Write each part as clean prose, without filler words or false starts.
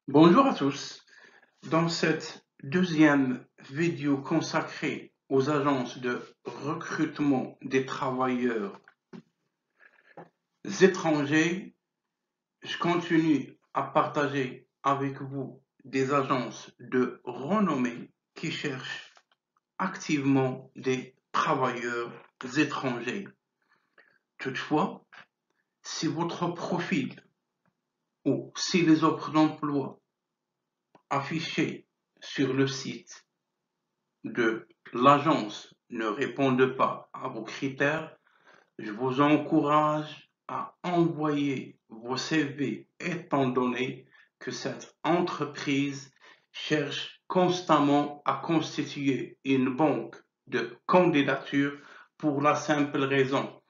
Bonjour à tous. Dans cette deuxième vidéo consacrée aux agences de recrutement des travailleurs étrangers, je continue à partager avec vous des agences de renommée qui cherchent activement des travailleurs étrangers. Toutefois, si votre profil ou si les offres d'emploi affichées sur le site de l'agence ne répondent pas à vos critères, je vous encourage à envoyer vos CV étant donné que cette entreprise cherche constamment à constituer une banque de candidatures pour la simple raison.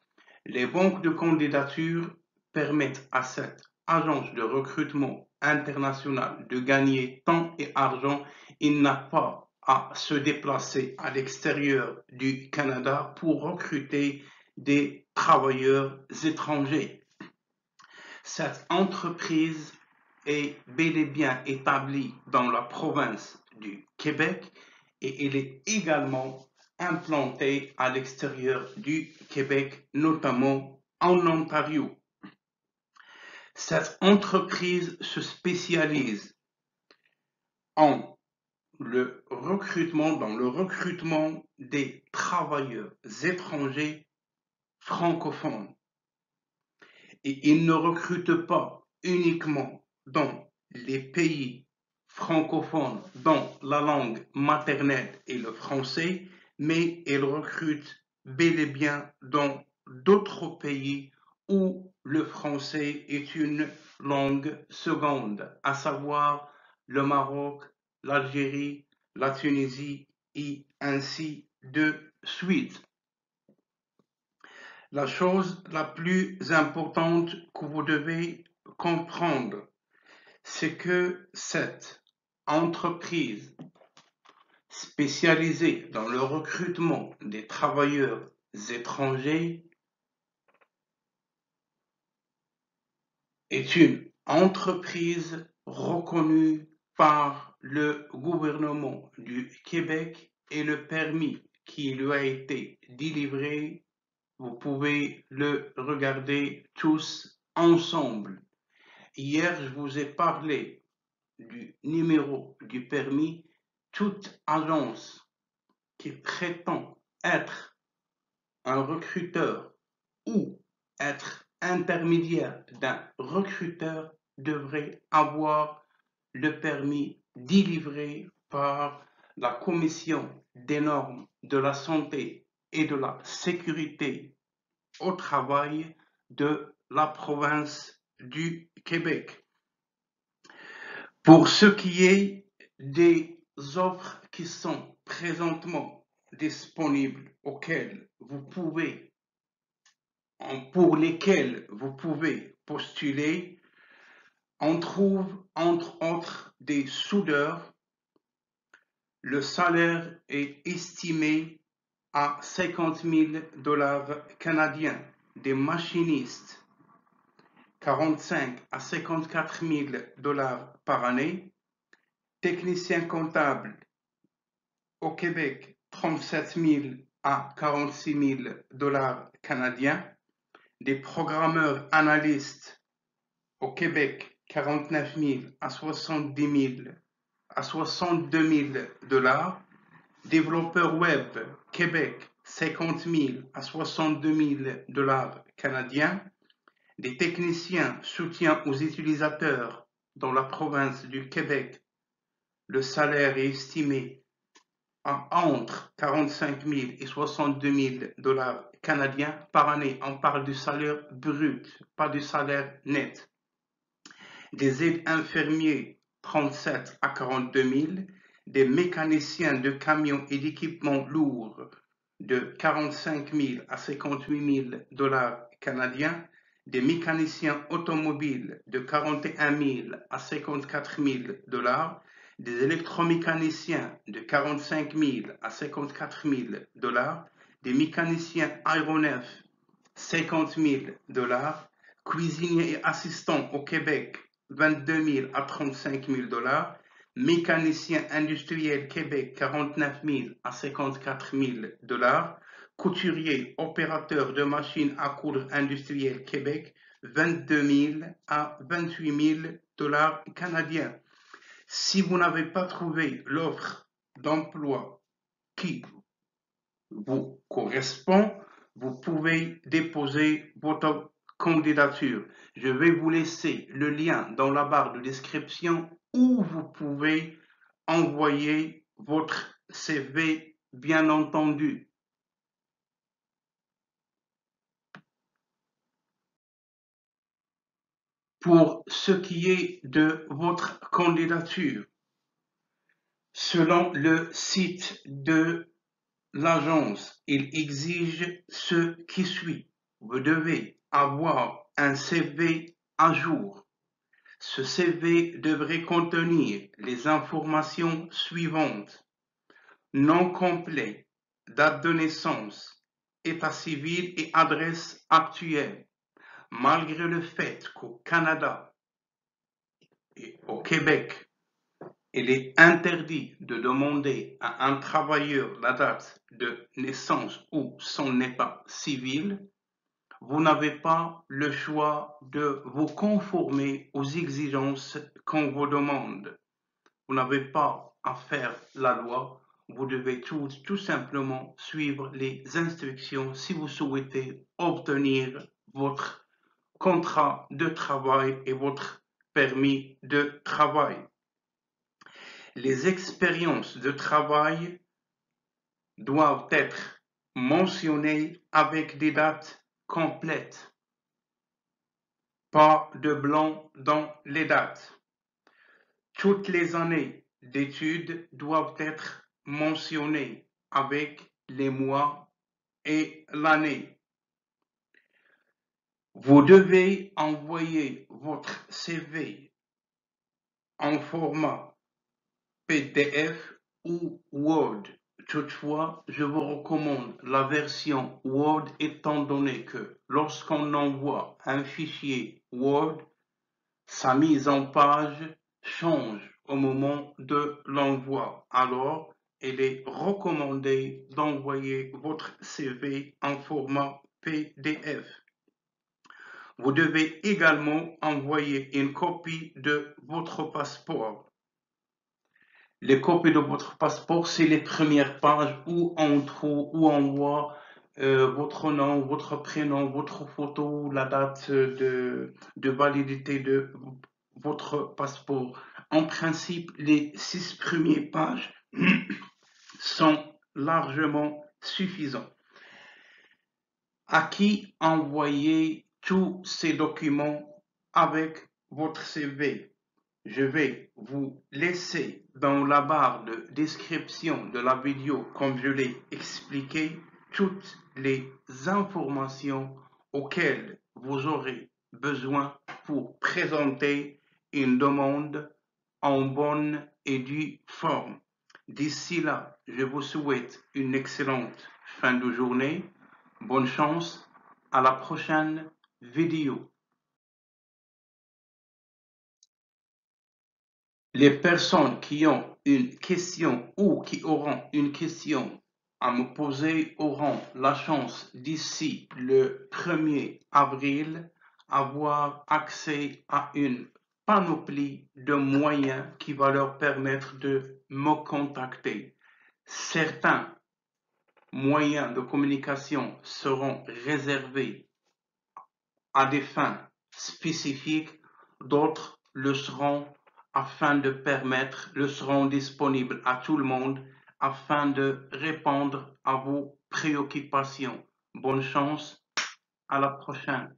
Les banques de candidatures permettent à cette agence de recrutement international de gagner temps et argent. Il n'a pas à se déplacer à l'extérieur du Canada pour recruter des travailleurs étrangers. Cette entreprise est bel et bien établie dans la province du Québec et elle est également implantée à l'extérieur du Québec, notamment en Ontario. Cette entreprise se spécialise dans le recrutement des travailleurs étrangers francophones. Et ils ne recrutent pas uniquement dans les pays francophones dont la langue maternelle est le français, mais ils recrutent bel et bien dans d'autres pays où le français est une langue seconde, à savoir le Maroc, l'Algérie, la Tunisie et ainsi de suite. La chose la plus importante que vous devez comprendre, c'est que cette entreprise spécialisée dans le recrutement des travailleurs étrangers est une entreprise reconnue par le gouvernement du Québec et le permis qui lui a été délivré, vous pouvez le regarder tous ensemble. Hier, je vous ai parlé du numéro du permis. Toute agence qui prétend être un recruteur ou être intermédiaire d'un recruteur devrait avoir le permis délivré par la Commission des normes de la santé et de la sécurité au travail de la province du Québec. Pour ce qui est des offres qui sont présentement disponibles pour lesquelles vous pouvez postuler, on trouve entre autres des soudeurs. Le salaire est estimé à 50 000 $ canadiens. Des machinistes, 45 à 54 000 $ par année. Technicien comptable au Québec, 37 000 à 46 000 $ canadiens. Des programmeurs analystes au Québec, 49 000 à 70 000 à 62 000 $. Développeur web, Québec, 50 000 à 62 000 $ canadiens. Des techniciens soutien aux utilisateurs dans la province du Québec, le salaire est estimé à entre 45 000 et 62 000 $ canadiens par année. On parle du salaire brut, pas du salaire net. Des aides infirmiers, 37 à 42 000. Des mécaniciens de camions et d'équipements lourds, de 45 000 à 58 000 $ canadiens. Des mécaniciens automobiles, de 41 000 à 54 000 $. Des électromécaniciens, de 45 000 à 54 000 $. Des mécaniciens aéronefs, 50 000 $. Cuisiniers et assistants au Québec, 22 000 à 35 000 $. Mécanicien industriel Québec, 49 000 à 54 000 $. Couturier opérateur de machines à coudre industriel Québec, 22 000 à 28 000 $ canadiens. Si vous n'avez pas trouvé l'offre d'emploi qui vous correspond, vous pouvez déposer votre candidature. Je vais vous laisser le lien dans la barre de description où vous pouvez envoyer votre CV, bien entendu. Pour ce qui est de votre candidature, selon le site de l'agence, il exige ce qui suit. Vous devez avoir un CV à jour. Ce CV devrait contenir les informations suivantes: nom complet, date de naissance, état civil et adresse actuelle. Malgré le fait qu'au Canada et au Québec, il est interdit de demander à un travailleur la date de naissance ou son état civil, vous n'avez pas le choix de vous conformer aux exigences qu'on vous demande. Vous n'avez pas à faire la loi, vous devez tout simplement suivre les instructions si vous souhaitez obtenir votre contrat de travail et votre permis de travail. Les expériences de travail doivent être mentionnées avec des dates complètes, pas de blanc dans les dates. Toutes les années d'études doivent être mentionnées avec les mois et l'année. Vous devez envoyer votre CV en format PDF ou Word. Toutefois, je vous recommande la version Word étant donné que lorsqu'on envoie un fichier Word, sa mise en page change au moment de l'envoi. Alors, il est recommandé d'envoyer votre CV en format PDF. Vous devez également envoyer une copie de votre passeport. Les copies de votre passeport, c'est les premières pages où on voit votre nom, votre prénom, votre photo, la date de validité de votre passeport. En principe, les 6 premières pages sont largement suffisants. À qui envoyer tous ces documents avec votre CV? Je vais vous laisser dans la barre de description de la vidéo, comme je l'ai expliqué, toutes les informations auxquelles vous aurez besoin pour présenter une demande en bonne et due forme. D'ici là, je vous souhaite une excellente fin de journée. Bonne chance, à la prochaine vidéo. Les personnes qui ont une question ou qui auront une question à me poser auront la chance d'ici le 1er avril avoir accès à une panoplie de moyens qui va leur permettre de me contacter. Certains moyens de communication seront réservés à des fins spécifiques, d'autres le seront seront disponibles à tout le monde afin de répondre à vos préoccupations. Bonne chance, à la prochaine.